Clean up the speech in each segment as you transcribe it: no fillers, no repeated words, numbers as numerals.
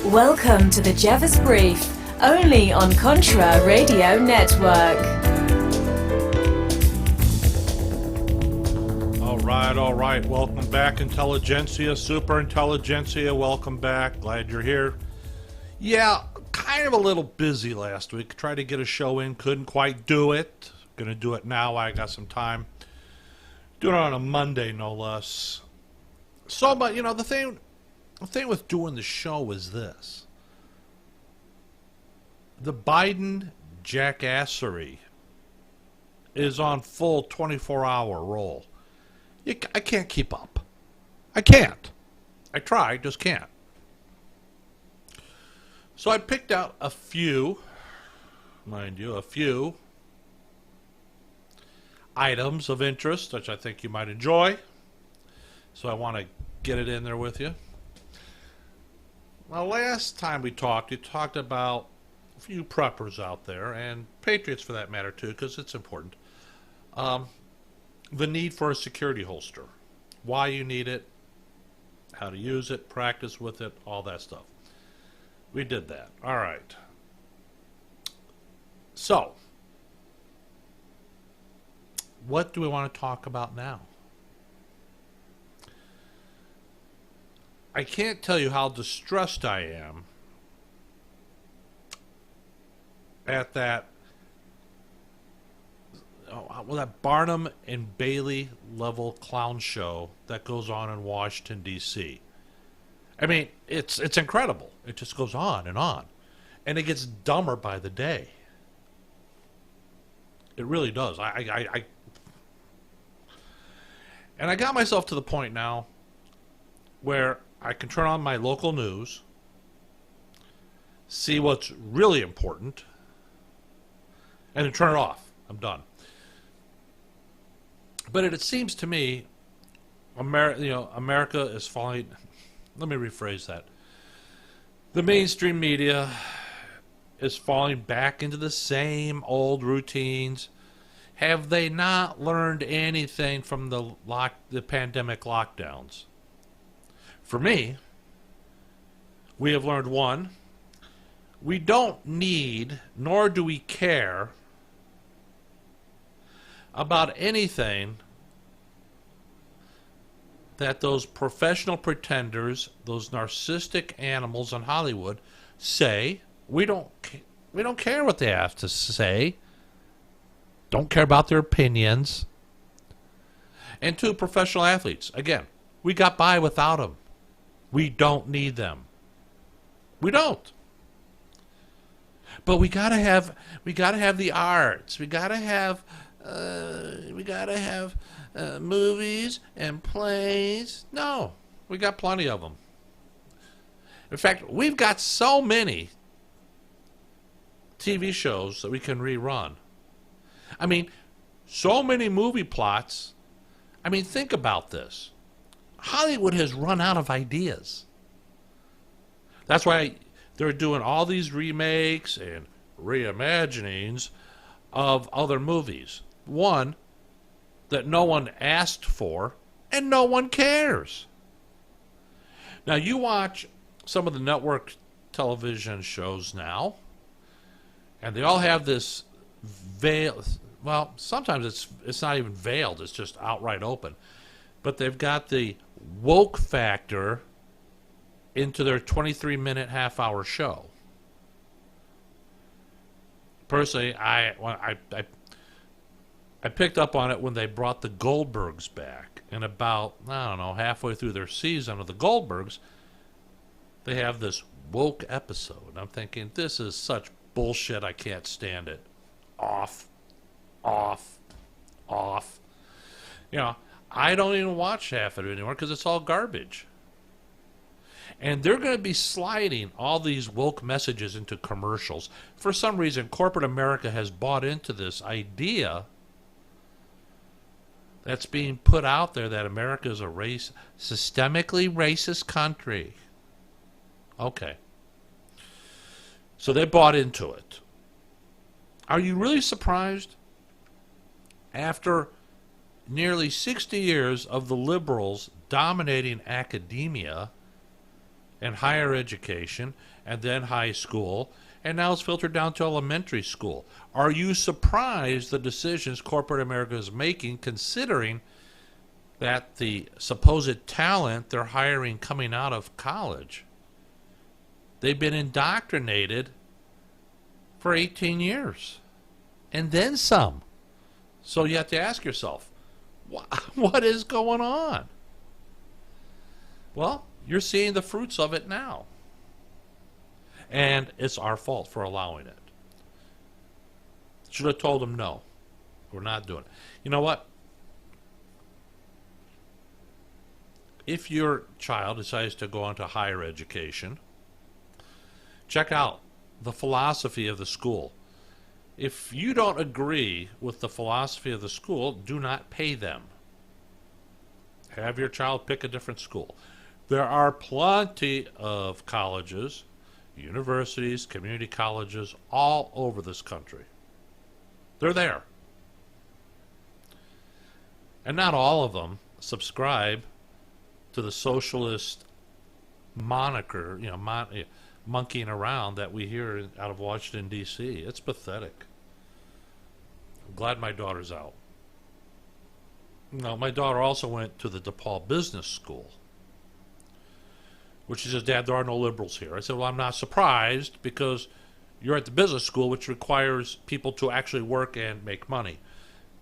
Welcome to the Jeffers Brief, only on Contra Radio Network. All right. Welcome back, Intelligentsia, Super Intelligentsia. Welcome back. Glad you're here. Yeah, kind of a little busy last week. Tried to get a show in, couldn't quite do it. Gonna do it now. I got some time. Doing it on a Monday, no less. So, but you know, the thing with doing the show is this: the Biden jackassery is on full 24-hour roll. I can't keep up. I can't. I try, just can't. So I picked out a few, mind you, a few items of interest, which I think you might enjoy. So I want to get it in there with you. Well, last time we talked, you talked about a few preppers out there, and patriots for that matter too, because it's important. The need for a security holster. Why you need it, how to use it, practice with it, all that stuff. We did that. All right. So, what do we want to talk about now? I can't tell you how distressed I am at that Barnum and Bailey level clown show that goes on in Washington, D.C. I mean, it's incredible. It just goes on. And it gets dumber by the day. It really does. And I got myself to the point now where I can turn on my local news, see what's really important, and then turn it off. I'm done. But it seems to me, America is falling. Let me rephrase that. The mainstream media is falling back into the same old routines. Have they not learned anything from the pandemic lockdowns? For me, we have learned one: we don't need, nor do we care about anything that those professional pretenders, those narcissistic animals in Hollywood say. We don't care what they have to say. Don't care about their opinions. And two, professional athletes. Again, we got by without them. We don't need them. We don't. But we gotta have the arts. We gotta have movies and plays. No, we got plenty of them. In fact, we've got so many TV shows that we can rerun. I mean, so many movie plots. I mean, think about this. Hollywood has run out of ideas. That's why they're doing all these remakes and reimaginings of other movies. One that no one asked for and no one cares. Now, you watch some of the network television shows now, and they all have this veil. Well, sometimes it's not even veiled. It's just outright open. But they've got the woke factor into their 23-minute half-hour show. Personally, I picked up on it when they brought the Goldbergs back. And about, I don't know, halfway through their season of the Goldbergs, they have this woke episode. I'm thinking, this is such bullshit, I can't stand it. Off. You know, I don't even watch half of it anymore because it's all garbage. And they're going to be sliding all these woke messages into commercials. For some reason, corporate America has bought into this idea that's being put out there that America is a systemically racist country. Okay. So they bought into it. Are you really surprised? After nearly 60 years of the liberals dominating academia, and higher education, and then high school, and now it's filtered down to elementary school. Are you surprised the decisions corporate America is making, considering that the supposed talent they're hiring coming out of college, they've been indoctrinated for 18 years and then some? So you have to ask yourself, what is going on? Well, you're seeing the fruits of it now. And it's our fault for allowing it. Should have told them no. We're not doing it. You know what? If your child decides to go on to higher education, check out the philosophy of the school. If you don't agree with the philosophy of the school, do not pay them. Have your child pick a different school. There are plenty of colleges, universities, community colleges all over this country. They're there. And not all of them subscribe to the socialist moniker, monkeying around that we hear out of Washington, D.C. It's pathetic. I'm glad my daughter's out. No, my daughter also went to the DePaul Business School, which she says, Dad, there are no liberals here. I said, well, I'm not surprised, because you're at the business school, which requires people to actually work and make money,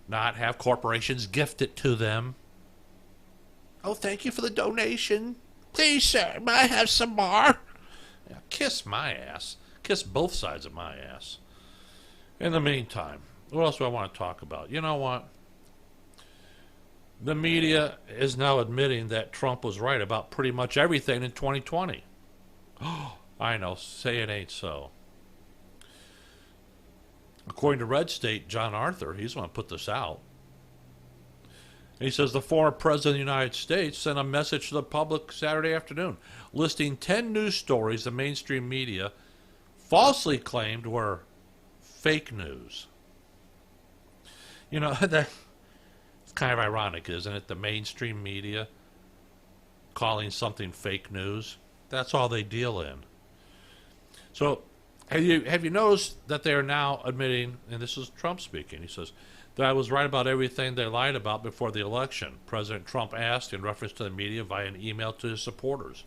not have corporations gift it to them. Oh, thank you for the donation. Please, sir, may I have some more? Yeah, kiss my ass. Kiss both sides of my ass. In the meantime, what else do I want to talk about? You know what? The media is now admitting that Trump was right about pretty much everything in 2020. Oh, I know, say it ain't so. According to Red State, John Arthur, he's the one who put this out. He says the former president of the United States sent a message to the public Saturday afternoon listing 10 news stories the mainstream media falsely claimed were fake news. You know, that it's kind of ironic, isn't it? The mainstream media calling something fake news. That's all they deal in. So have you noticed that they are now admitting, and this is Trump speaking, he says, that I was right about everything they lied about before the election, President Trump asked in reference to the media via an email to his supporters.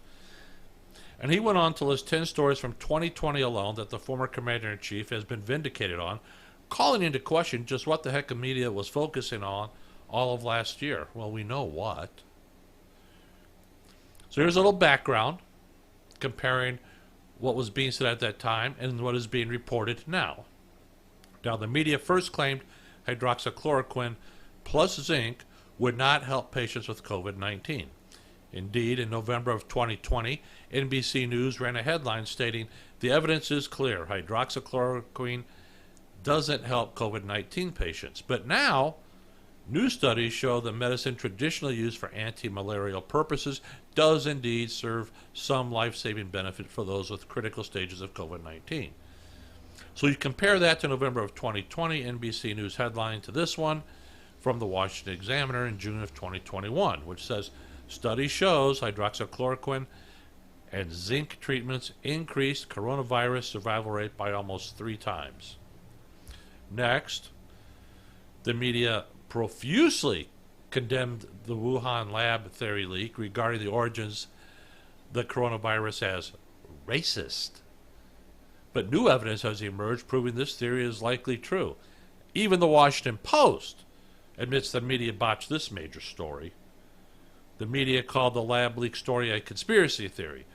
And he went on to list 10 stories from 2020 alone that the former commander-in-chief has been vindicated on, calling into question just what the heck the media was focusing on all of last year. Well, we know what. So here's a little background comparing what was being said at that time and what is being reported now. Now, the media first claimed hydroxychloroquine plus zinc would not help patients with COVID-19. Indeed, in November of 2020, NBC News ran a headline stating, "The evidence is clear, hydroxychloroquine doesn't help COVID-19 patients." But now, new studies show the medicine traditionally used for anti-malarial purposes does indeed serve some life-saving benefit for those with critical stages of COVID-19. So you compare that to November of 2020 NBC News headline to this one from the Washington Examiner in June of 2021, which says, study shows hydroxychloroquine and zinc treatments increased coronavirus survival rate by almost 3 times. Next, the media profusely condemned the Wuhan lab theory leak regarding the origins of the coronavirus as racist. But new evidence has emerged proving this theory is likely true. Even the Washington Post admits the media botched this major story. The media called the lab leak story a conspiracy theory.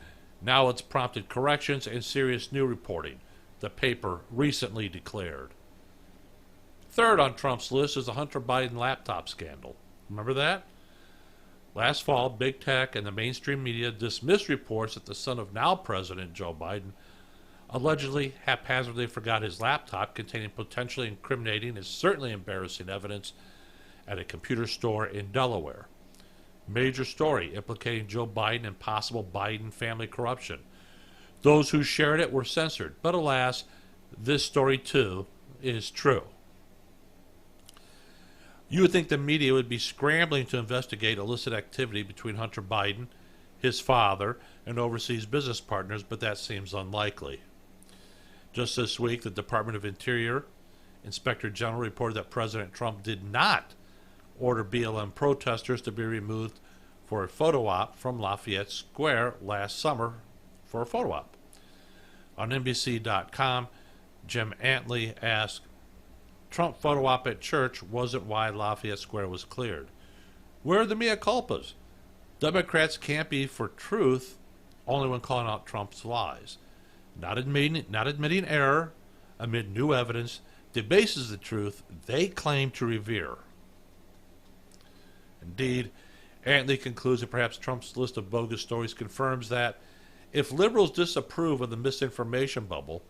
Now it's prompted corrections and serious new reporting, the paper recently declared. Third on Trump's list is the Hunter Biden laptop scandal. Remember that? Last fall, big tech and the mainstream media dismissed reports that the son of now President Joe Biden allegedly haphazardly forgot his laptop containing potentially incriminating and certainly embarrassing evidence at a computer store in Delaware. Major story implicating Joe Biden and possible Biden family corruption. Those who shared it were censored, but alas, this story too is true. You would think the media would be scrambling to investigate illicit activity between Hunter Biden, his father, and overseas business partners, but that seems unlikely. Just this week, the Department of Interior Inspector General reported that President Trump did not order BLM protesters to be removed for a photo op from Lafayette Square last summer for a photo op. On NBC.com, Jim Antley asked, Trump photo op at church wasn't why Lafayette Square was cleared. Where are the mea culpas? Democrats can't be for truth only when calling out Trump's lies. Not admitting error amid new evidence debases the truth they claim to revere. Indeed, Antley concludes that perhaps Trump's list of bogus stories confirms that if liberals disapprove of the misinformation bubble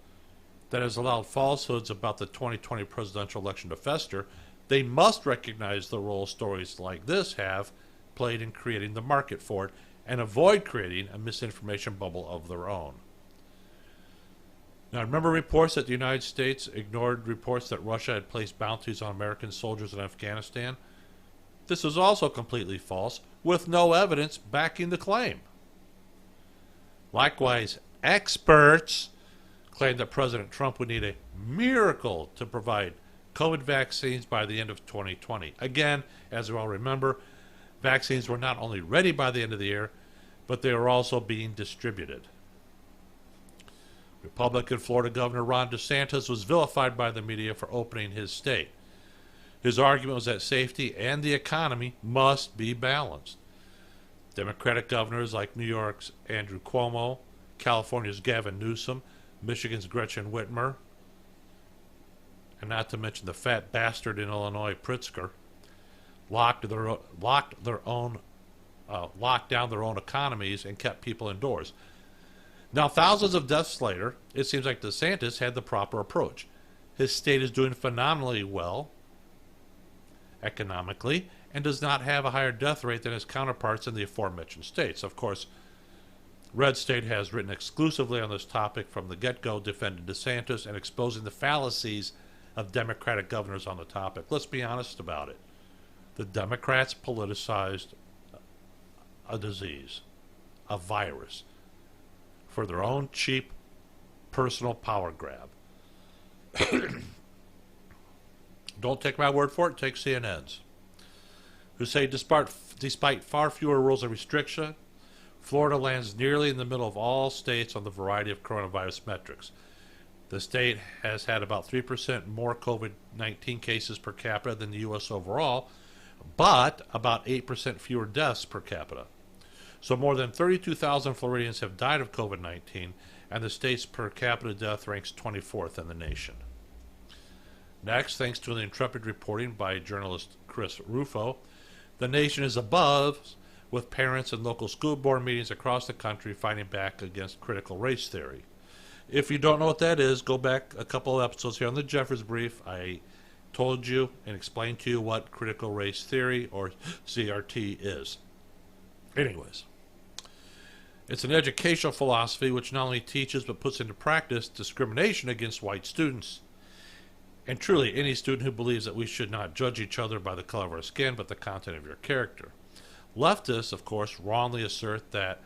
that has allowed falsehoods about the 2020 presidential election to fester, they must recognize the role stories like this have played in creating the market for it and avoid creating a misinformation bubble of their own. Now, remember reports that the United States ignored reports that Russia had placed bounties on American soldiers in Afghanistan? This is also completely false, with no evidence backing the claim. Likewise, experts claim that President Trump would need a miracle to provide COVID vaccines by the end of 2020. Again, as we all remember, vaccines were not only ready by the end of the year, but they were also being distributed. Republican Florida Governor Ron DeSantis was vilified by the media for opening his state. His argument was that safety and the economy must be balanced. Democratic governors like New York's Andrew Cuomo, California's Gavin Newsom, Michigan's Gretchen Whitmer, and not to mention the fat bastard in Illinois, Pritzker, locked down their own economies and kept people indoors. Now, thousands of deaths later, it seems like DeSantis had the proper approach. His state is doing phenomenally well economically and does not have a higher death rate than his counterparts in the aforementioned states. Of course, Red State has written exclusively on this topic from the get-go, defending DeSantis and exposing the fallacies of Democratic governors on the topic. Let's be honest about it. The Democrats politicized a disease, a virus, for their own cheap personal power grab. Don't take my word for it, take CNN's. Who say despite far fewer rules of restriction, Florida lands nearly in the middle of all states on the variety of coronavirus metrics. The state has had about 3% more COVID-19 cases per capita than the U.S. overall, but about 8% fewer deaths per capita. So more than 32,000 Floridians have died of COVID-19, and the state's per capita death ranks 24th in the nation. Next, thanks to the intrepid reporting by journalist Chris Rufo, the nation is abuzz with parents and local school board meetings across the country fighting back against critical race theory. If you don't know what that is, go back a couple of episodes here on the Jeffers Brief. I told you and explained to you what critical race theory, or CRT, is. Anyways, it's an educational philosophy which not only teaches but puts into practice discrimination against white students. And truly, any student who believes that we should not judge each other by the color of our skin but the content of your character. Leftists, of course, wrongly assert that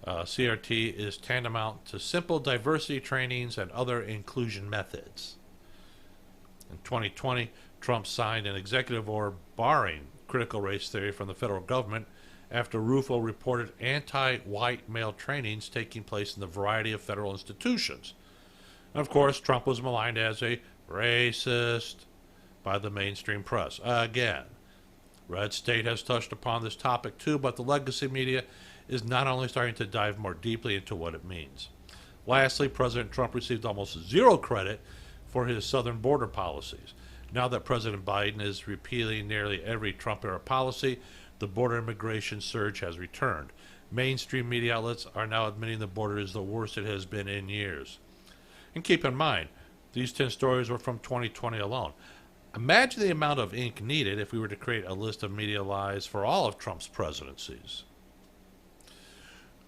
CRT is tantamount to simple diversity trainings and other inclusion methods. In 2020, Trump signed an executive order barring critical race theory from the federal government after Rufo reported anti-white male trainings taking place in a variety of federal institutions. And of course, Trump was maligned as a racist by the mainstream press. Again, Red State has touched upon this topic too, but the legacy media is not only starting to dive more deeply into what it means. Lastly, President Trump received almost zero credit for his southern border policies. Now that President Biden is repealing nearly every Trump-era policy, the border immigration surge has returned. Mainstream media outlets are now admitting the border is the worst it has been in years. And keep in mind, these 10 stories were from 2020 alone. Imagine the amount of ink needed if we were to create a list of media lies for all of Trump's presidencies.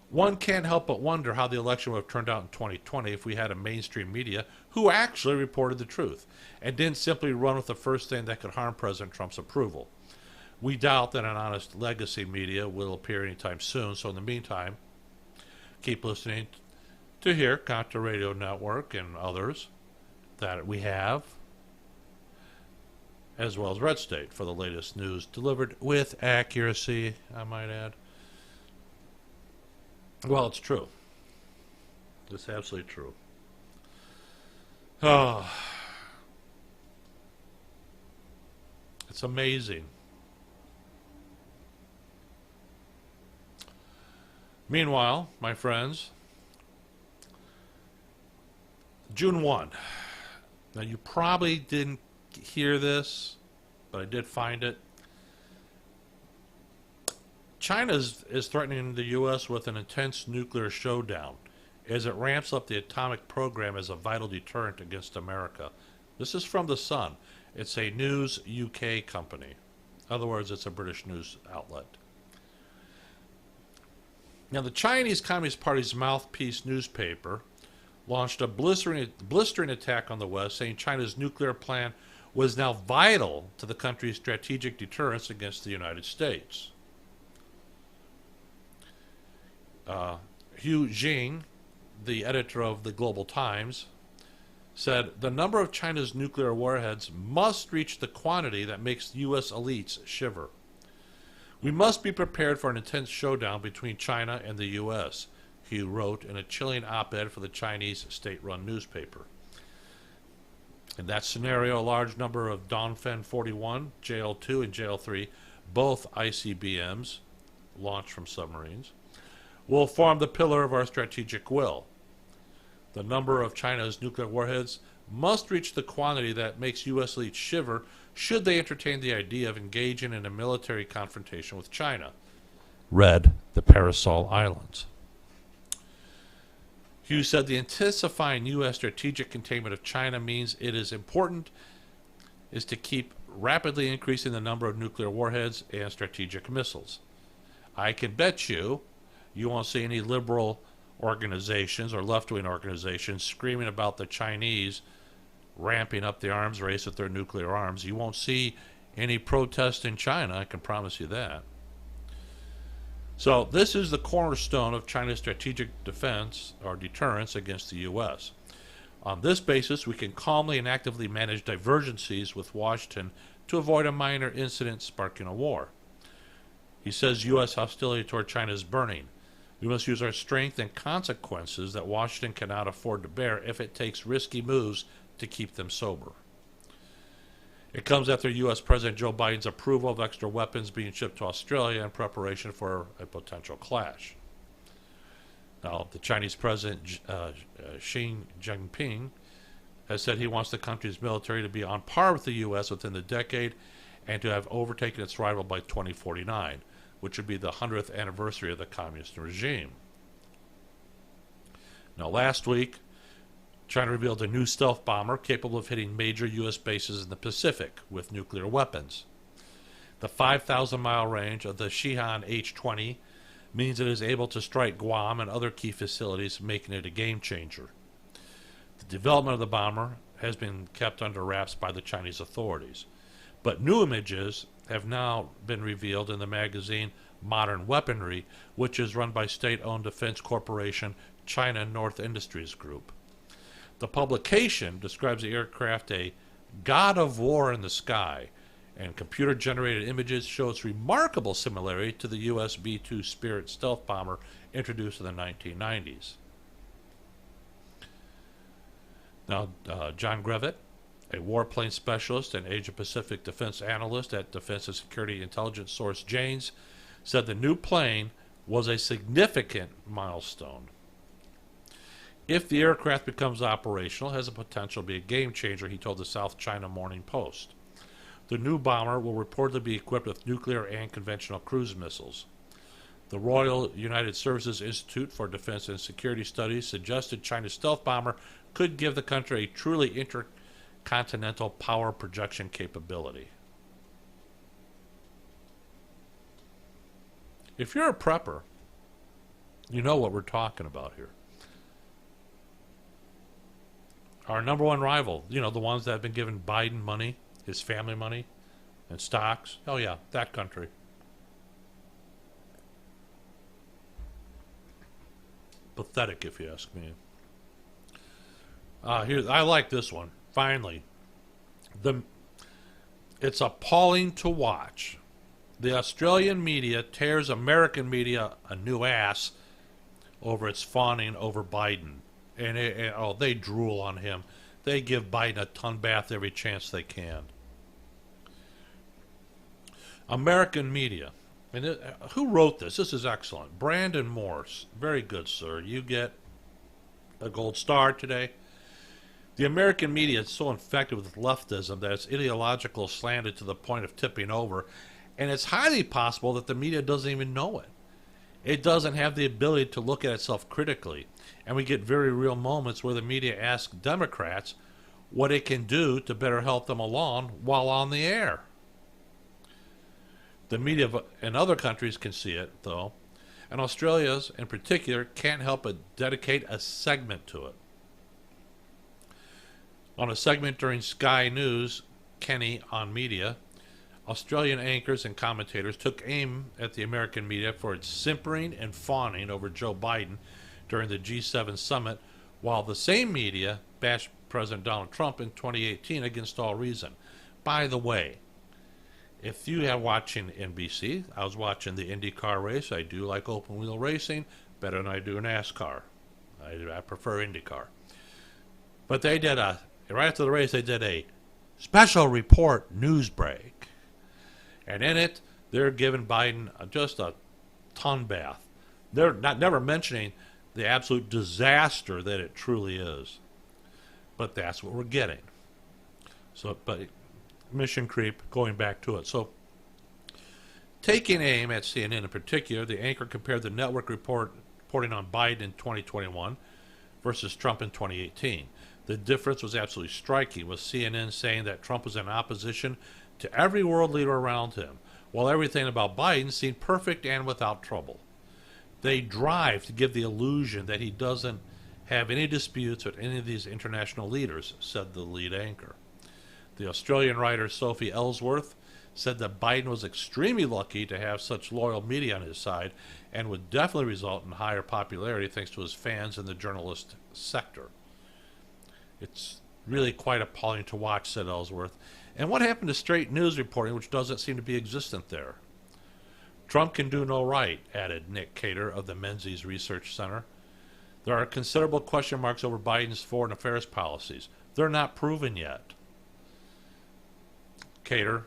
One can't help but wonder how the election would have turned out in 2020 if we had a mainstream media who actually reported the truth and didn't simply run with the first thing that could harm President Trump's approval. We doubt that an honest legacy media will appear anytime soon, so in the meantime, keep listening to here, Contra Radio Network and others that we have, as well as Red State for the latest news delivered with accuracy, I might add. Well, it's true. It's absolutely true. Oh, it's amazing. Meanwhile, my friends, June 1. Now, you probably didn't hear this, but I did find it. China is threatening the U.S. with an intense nuclear showdown as it ramps up the atomic program as a vital deterrent against America. This is from The Sun. It's a News UK company. In other words, it's a British news outlet. Now, the Chinese Communist Party's mouthpiece newspaper launched a blistering attack on the West, saying China's nuclear plan was now vital to the country's strategic deterrence against the United States. Hu Jing, the editor of the Global Times, said the number of China's nuclear warheads must reach the quantity that makes U.S. elites shiver. We must be prepared for an intense showdown between China and the U.S., Hu wrote in a chilling op-ed for the Chinese state-run newspaper. In that scenario, a large number of Dongfeng 41, JL-2, and JL-3, both ICBMs launched from submarines, will form the pillar of our strategic will. The number of China's nuclear warheads must reach the quantity that makes U.S. elites shiver should they entertain the idea of engaging in a military confrontation with China. Read the Parasol Islands. Hughes said the intensifying U.S. strategic containment of China means it is important is to keep rapidly increasing the number of nuclear warheads and strategic missiles. I can bet you won't see any liberal organizations or left-wing organizations screaming about the Chinese ramping up the arms race with their nuclear arms. You won't see any protest in China, I can promise you that. So this is the cornerstone of China's strategic defense or deterrence against the U.S. On this basis, we can calmly and actively manage divergencies with Washington to avoid a minor incident sparking a war. He says U.S. hostility toward China is burning. We must use our strength and consequences that Washington cannot afford to bear if it takes risky moves to keep them sober. It comes after U.S. President Joe Biden's approval of extra weapons being shipped to Australia in preparation for a potential clash. Now, the Chinese President Xi Jinping has said he wants the country's military to be on par with the U.S. within the decade and to have overtaken its rival by 2049, which would be the 100th anniversary of the communist regime. Now, last week, China revealed a new stealth bomber capable of hitting major U.S. bases in the Pacific with nuclear weapons. The 5,000-mile range of the Shihan H-20 means it is able to strike Guam and other key facilities, making it a game-changer. The development of the bomber has been kept under wraps by the Chinese authorities, but new images have now been revealed in the magazine Modern Weaponry, which is run by state-owned defense corporation China North Industries Group. The publication describes the aircraft a god of war in the sky, and computer-generated images show its remarkable similarity to the U.S. B-2 Spirit stealth bomber introduced in the 1990s. Now, John Grevitt, a warplane specialist and Asia-Pacific defense analyst at Defense and Security Intelligence source Janes, said the new plane was a significant milestone. If the aircraft becomes operational, it has the potential to be a game changer, he told the South China Morning Post. The new bomber will reportedly be equipped with nuclear and conventional cruise missiles. The Royal United Services Institute for Defense and Security Studies suggested China's stealth bomber could give the country a truly intercontinental power projection capability. If you're a prepper, you know what we're talking about here. Our number one rival, the ones that have been giving Biden money, his family money, And stocks. Oh, yeah, that country. Pathetic, if you ask me. Here, I like this one. Finally, it's appalling to watch. The Australian media tears American media a new ass over its fawning over Biden, and they drool on him. They give Biden a ton bath every chance they can. American media. And who wrote this? This is excellent. Brandon Morse. Very good, sir. You get a gold star today. The American media is so infected with leftism that it's ideological slanted to the point of tipping over, and it's highly possible that the media doesn't even know it. It doesn't have the ability to look at itself critically, and we get very real moments where the media asks Democrats what it can do to better help them along while on the air. The media in other countries can see it, though, and Australia's in particular can't help but dedicate a segment to it. On a segment during Sky News, Kenny on Media, Australian anchors and commentators took aim at the American media for its simpering and fawning over Joe Biden during the G7 summit, while the same media bashed President Donald Trump in 2018 against all reason. By the way, if you are watching NBC, I was watching the IndyCar race. I do like open wheel racing better than I do NASCAR. I prefer IndyCar. But they did right after the race, they did a special report news break. And in it, they're giving Biden just a ton bath. They're never mentioning the absolute disaster that it truly is. But that's what we're getting. So, but mission creep, going back to it. So, taking aim at CNN in particular, the anchor compared the network reporting on Biden in 2021 versus Trump in 2018. The difference was absolutely striking, with CNN saying that Trump was in opposition to every world leader around him, while everything about Biden seemed perfect and without trouble. They drive to give the illusion that he doesn't have any disputes with any of these international leaders, said the lead anchor. The Australian writer Sophie Ellsworth said that Biden was extremely lucky to have such loyal media on his side and would definitely result in higher popularity thanks to his fans in the journalist sector. It's really quite appalling to watch, said Ellsworth. And what happened to straight news reporting, which doesn't seem to be existent there? Trump can do no right, added Nick Cater of the Menzies Research Center. There are considerable question marks over Biden's foreign affairs policies. They're not proven yet. Cater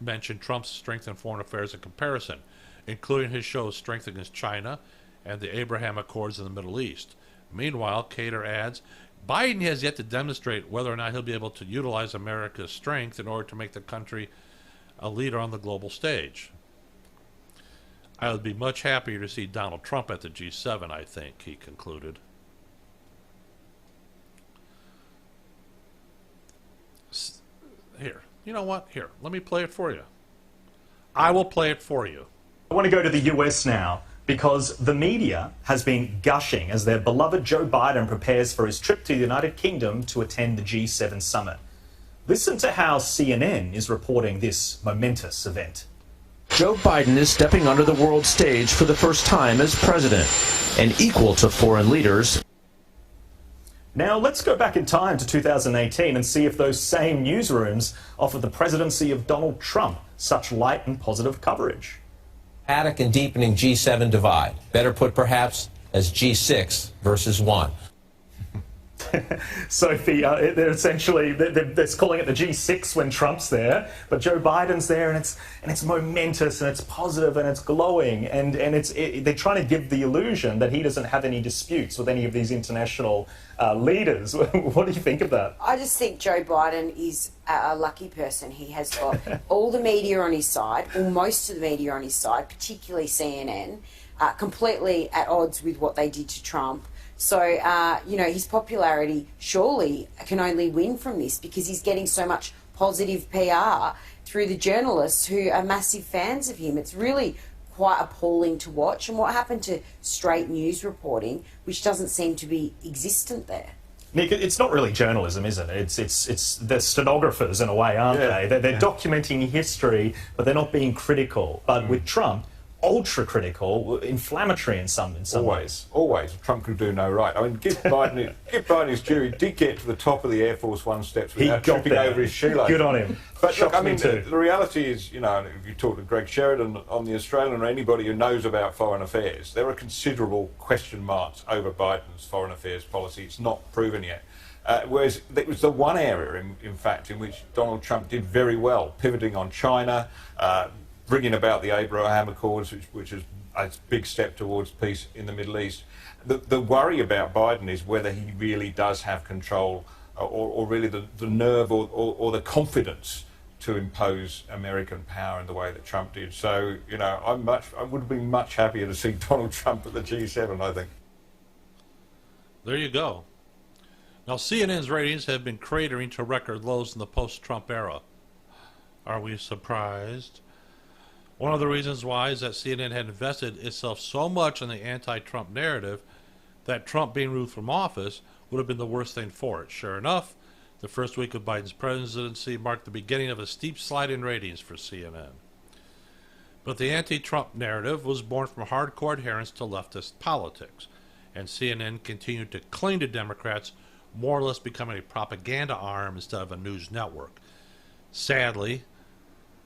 mentioned Trump's strength in foreign affairs in comparison, including his show's strength against China and the Abraham Accords in the Middle East. Meanwhile, Cater adds, Biden has yet to demonstrate whether or not he'll be able to utilize America's strength in order to make the country a leader on the global stage. I would be much happier to see Donald Trump at the G7, I think, he concluded. Here, you know what? Here, let me play it for you. I will play it for you. I want to go to the US now, because the media has been gushing as their beloved Joe Biden prepares for his trip to the United Kingdom to attend the G7 summit. Listen to how CNN is reporting this momentous event. Joe Biden is stepping onto the world stage for the first time as president, and equal to foreign leaders. Now let's go back in time to 2018 and see if those same newsrooms offered the presidency of Donald Trump such light and positive coverage. Dramatic and deepening G7 divide. Better put, perhaps, as G6 versus 1. Sophie, they're essentially they're calling it the G6 when Trump's there, but Joe Biden's there, and it's momentous and it's positive and it's glowing, and they're trying to give the illusion that he doesn't have any disputes with any of these international leaders. What do you think of that? I just think Joe Biden is a lucky person. He has got all the media on his side, or most of the media on his side, particularly CNN, completely at odds with what they did to Trump. So, his popularity surely can only win from this because he's getting so much positive PR through the journalists who are massive fans of him. It's really quite appalling to watch. And what happened to straight news reporting, which doesn't seem to be existent there? Nick, it's not really journalism, is it? It's they're stenographers in a way, aren't they? They're documenting history, but they're not being critical. But with Trump, ultra critical, inflammatory in some ways. Always. Trump could do no right. I mean, give Biden his due. He did get to the top of the Air Force One steps without tripping over his shoelace. Good on him. But look, I mean, too. the reality is, you know, if you talk to Greg Sheridan on The Australian or anybody who knows about foreign affairs, there are considerable question marks over Biden's foreign affairs policy. It's not proven yet. Whereas it was the one area, in fact, in which Donald Trump did very well, pivoting on China, bringing about the Abraham Accords, which is a big step towards peace in the Middle East. The worry about Biden is whether he really does have control or really the nerve or the confidence to impose American power in the way that Trump did. So, you know, I would be much happier to see Donald Trump at the G7, I think. There you go. Now, CNN's ratings have been cratering to record lows in the post-Trump era. Are we surprised? One of the reasons why is that CNN had invested itself so much in the anti-Trump narrative that Trump being removed from office would have been the worst thing for it. Sure enough, the first week of Biden's presidency marked the beginning of a steep slide in ratings for CNN. But the anti-Trump narrative was born from hardcore adherence to leftist politics, and CNN continued to cling to Democrats, more or less becoming a propaganda arm instead of a news network. Sadly,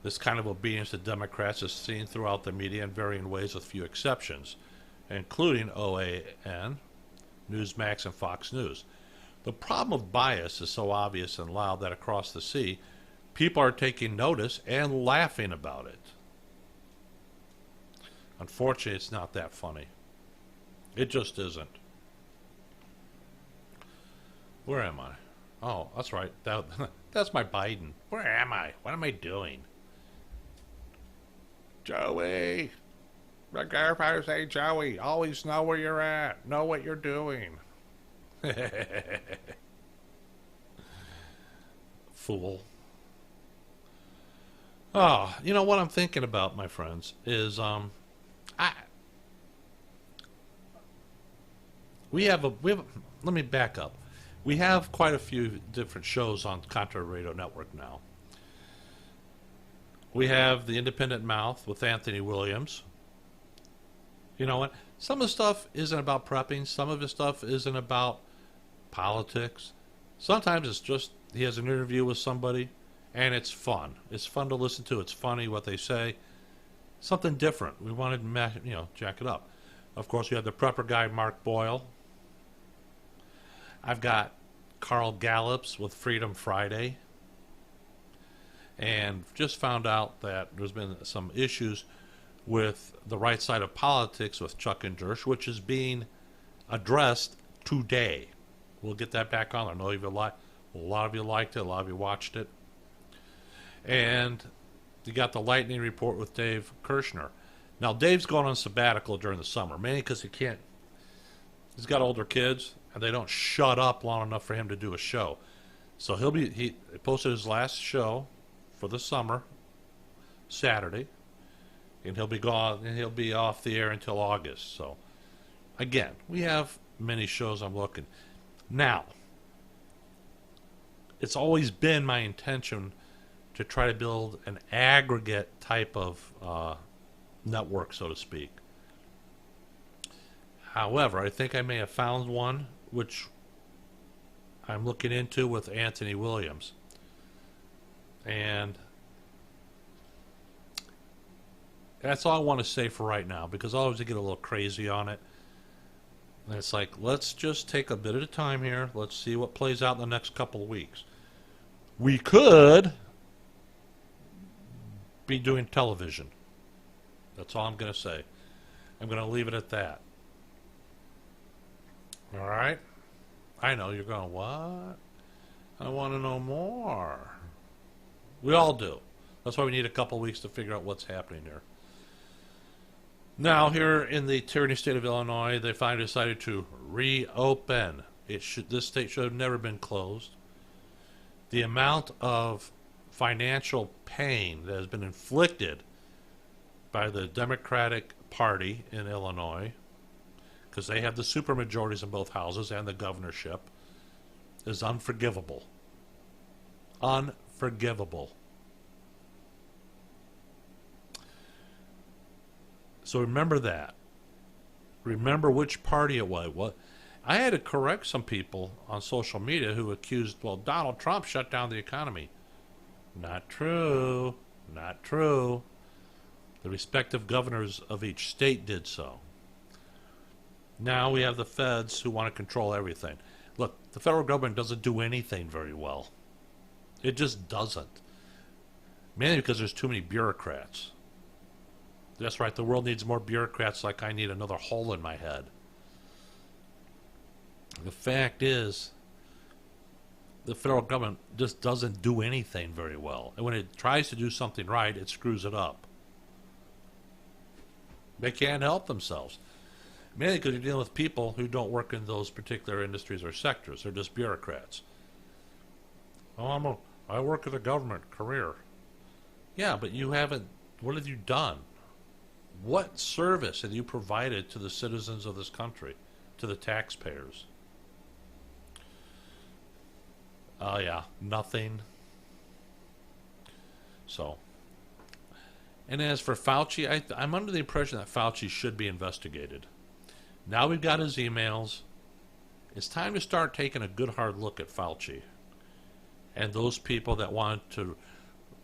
this kind of obedience to Democrats is seen throughout the media in varying ways with few exceptions, including OAN, Newsmax, and Fox News. The problem of bias is so obvious and loud that across the sea, people are taking notice and laughing about it. Unfortunately, it's not that funny. It just isn't. Where am I? Oh, that's right. That's my Biden. Where am I? What am I doing? Joey! If I say Joey, always know where you're at. Know what you're doing. Fool. Oh, you know what I'm thinking about, my friends, is let me back up. We have quite a few different shows on Contra Radio Network now. We have The Independent Mouth with Anthony Williams. You know what? Some of the stuff isn't about prepping. Some of his stuff isn't about politics. Sometimes it's just he has an interview with somebody, and it's fun. It's fun to listen to. It's funny what they say. Something different. We wanted to, jack it up. Of course, we have the prepper guy, Mark Boyle. I've got Carl Gallups with Freedom Friday. And just found out that there's been some issues with the right side of politics with Chuck and Dersh, which is being addressed today. We'll get that back on. I know a lot of you liked it. A lot of you watched it. And you got the Lightning Report with Dave Kirshner. Now, Dave's going on sabbatical during the summer, mainly because he's got older kids, and they don't shut up long enough for him to do a show. So he posted his last show for the summer, Saturday, and he'll be gone, and he'll be off the air until August. So, again, we have many shows I'm looking. Now, it's always been my intention to try to build an aggregate type of network, so to speak. However, I think I may have found one, which I'm looking into with Anthony Williams. And that's all I want to say for right now, because I always get a little crazy on it. And it's like, let's just take a bit at a time here. Let's see what plays out in the next couple of weeks. We could be doing television. That's all I'm going to say. I'm going to leave it at that. All right? I know you're going, what? I want to know more. We all do. That's why we need a couple weeks to figure out what's happening here. Now, here in the tyranny state of Illinois, they finally decided to reopen. This state should have never been closed. The amount of financial pain that has been inflicted by the Democratic Party in Illinois, because they have the supermajorities in both houses and the governorship, is unforgivable. Unforgivable. So remember that. Remember which party it was. What I had to correct some people on social media who accused, well, Donald Trump shut down the economy. Not true. Not true. The respective governors of each state did so. Now we have the feds who want to control everything. Look, the federal government doesn't do anything very well. It just doesn't. Mainly because there's too many bureaucrats. That's right, the world needs more bureaucrats like I need another hole in my head. The fact is, the federal government just doesn't do anything very well. And when it tries to do something right, it screws it up. They can't help themselves. Mainly because you're dealing with people who don't work in those particular industries or sectors. They're just bureaucrats. Oh, I work in the government career. Yeah, but you haven't. What have you done? What service have you provided to the citizens of this country, to the taxpayers? Oh, yeah, nothing. So, and as for Fauci, I'm under the impression that Fauci should be investigated. Now we've got his emails. It's time to start taking a good hard look at Fauci and those people that want to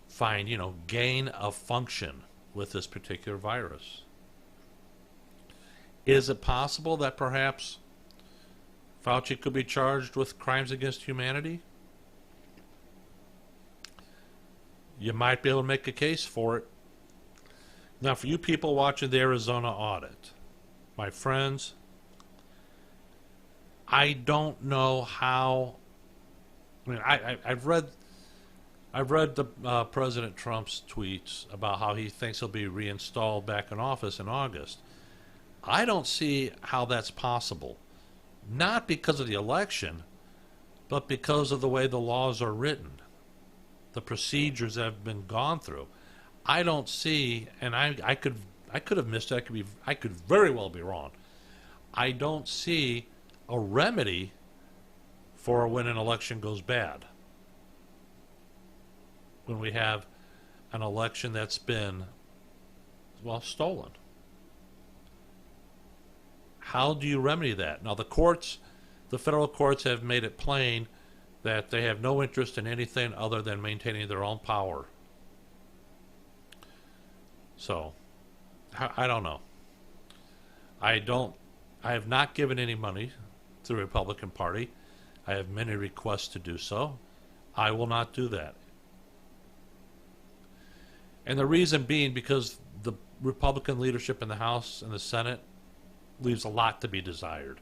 find, gain of function with this particular virus. Is it possible that perhaps Fauci could be charged with crimes against humanity? You might be able to make a case for it. Now, for you people watching the Arizona audit, my friends, I don't know how. I mean, I've read the President Trump's tweets about how he thinks he'll be reinstalled back in office in August. I don't see how that's possible. Not because of the election, but because of the way the laws are written, the procedures that have been gone through. I don't see, and I could have missed it. I could very well be wrong. I don't see a remedy for when an election goes bad. When we have an election that's been, stolen. How do you remedy that? Now, the federal courts have made it plain that they have no interest in anything other than maintaining their own power. So, I don't know. I have not given any money to the Republican Party. I have many requests to do so. I will not do that. And the reason being because the Republican leadership in the House and the Senate leaves a lot to be desired.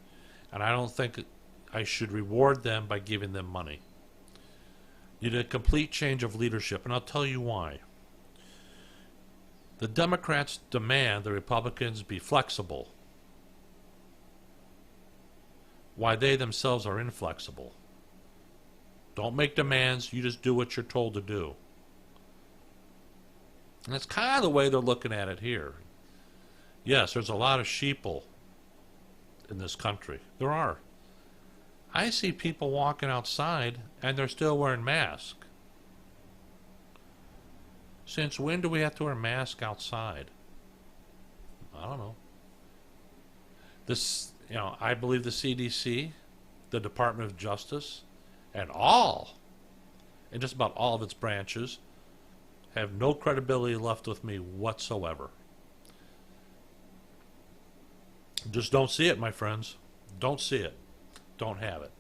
And I don't think I should reward them by giving them money. You need a complete change of leadership, and I'll tell you why. The Democrats demand the Republicans be flexible, while they themselves are inflexible. Don't make demands, you just do what you're told to do. And that's kind of the way they're looking at it here. Yes, there's a lot of sheeple in this country. There are. I see people walking outside and they're still wearing masks. Since when do we have to wear a mask outside? I don't know. This, I believe the CDC, the Department of Justice, and just about all of its branches, have no credibility left with me whatsoever. Just don't see it, my friends. Don't see it. Don't have it.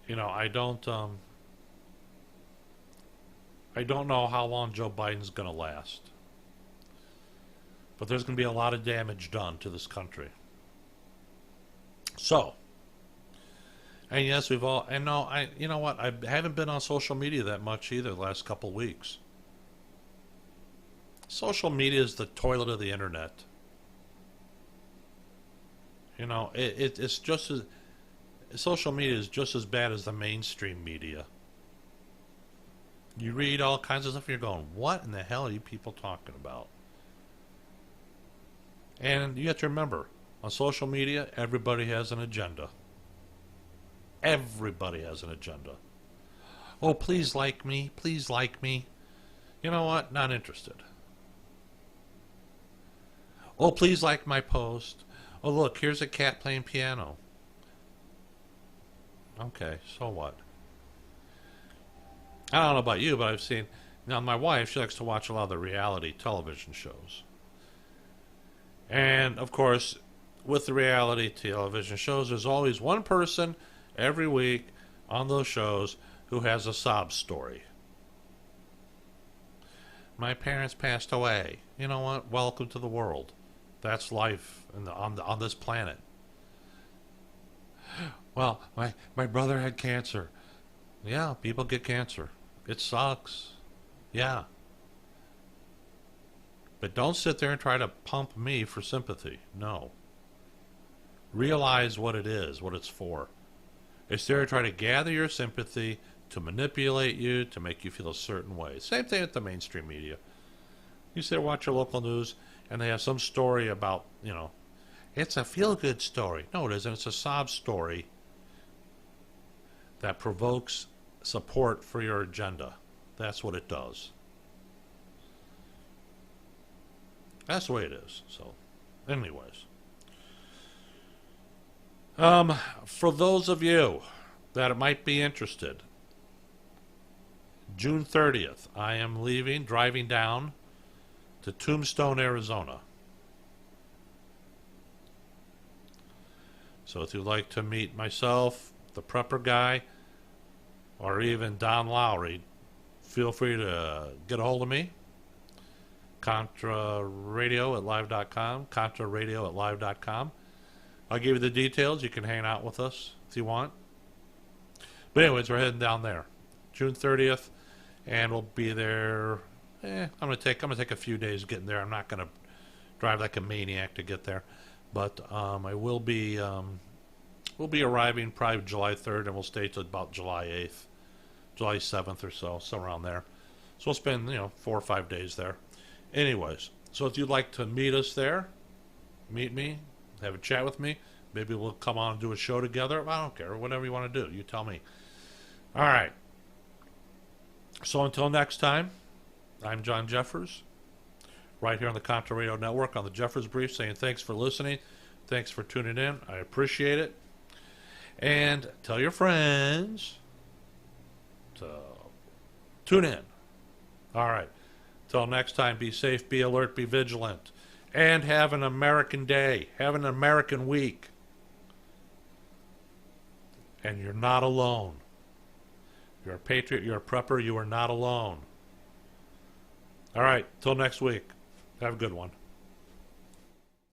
I don't know how long Joe Biden's going to last. But there's going to be a lot of damage done to this country. So, and yes, you know what? I haven't been on social media that much either the last couple of weeks. Social media is the toilet of the internet. It's just as, social media is just as bad as the mainstream media. You read all kinds of stuff and you're going, what in the hell are you people talking about? And you have to remember, on social media, everybody has an agenda. Everybody has an agenda. Oh, please like me. Please like me. You know what? Not interested. Oh, please like my post. Oh, look, here's a cat playing piano. Okay, so what? I don't know about you, but I've seen... Now, my wife, she likes to watch a lot of the reality television shows. And, of course, with the reality television shows, there's always one person every week on those shows who has a sob story. My parents passed away. You know what? Welcome to the world. That's life on this planet. Well, my brother had cancer. Yeah, people get cancer. It sucks. Yeah. But don't sit there and try to pump me for sympathy. No. Realize what it is, what it's for. It's there to try to gather your sympathy, to manipulate you, to make you feel a certain way. Same thing with the mainstream media. You sit and watch your local news, and they have some story about, it's a feel-good story. No, it isn't. It's a sob story that provokes support for your agenda. That's what it does. That's the way it is. So, anyways. For those of you that might be interested, June 30th, I am driving down to Tombstone, Arizona. So if you'd like to meet myself, the Prepper Guy, or even Don Lowry, feel free to get a hold of me. ContraRadio@live.com. ContraRadio@live.com. I'll give you the details. You can hang out with us if you want. But anyways, we're heading down there, June 30th, and we'll be there. I'm gonna take a few days getting there. I'm not gonna drive like a maniac to get there, but I will be. We'll be arriving probably July 3rd, and we'll stay till about July 8th, July 7th or so around there. So we'll spend 4 or 5 days there. Anyways, so if you'd like to meet us there, meet me, have a chat with me. Maybe we'll come on and do a show together. I don't care. Whatever you want to do. You tell me. All right. So until next time, I'm John Jeffers, right here on the Contra Radio Network on the Jeffers Brief, saying thanks for listening. Thanks for tuning in. I appreciate it. And tell your friends to tune in. All right. Till next time, be safe, be alert, be vigilant. And have an American day. Have an American week. And you're not alone. You're a patriot. You're a prepper. You are not alone. All right. Till next week. Have a good one.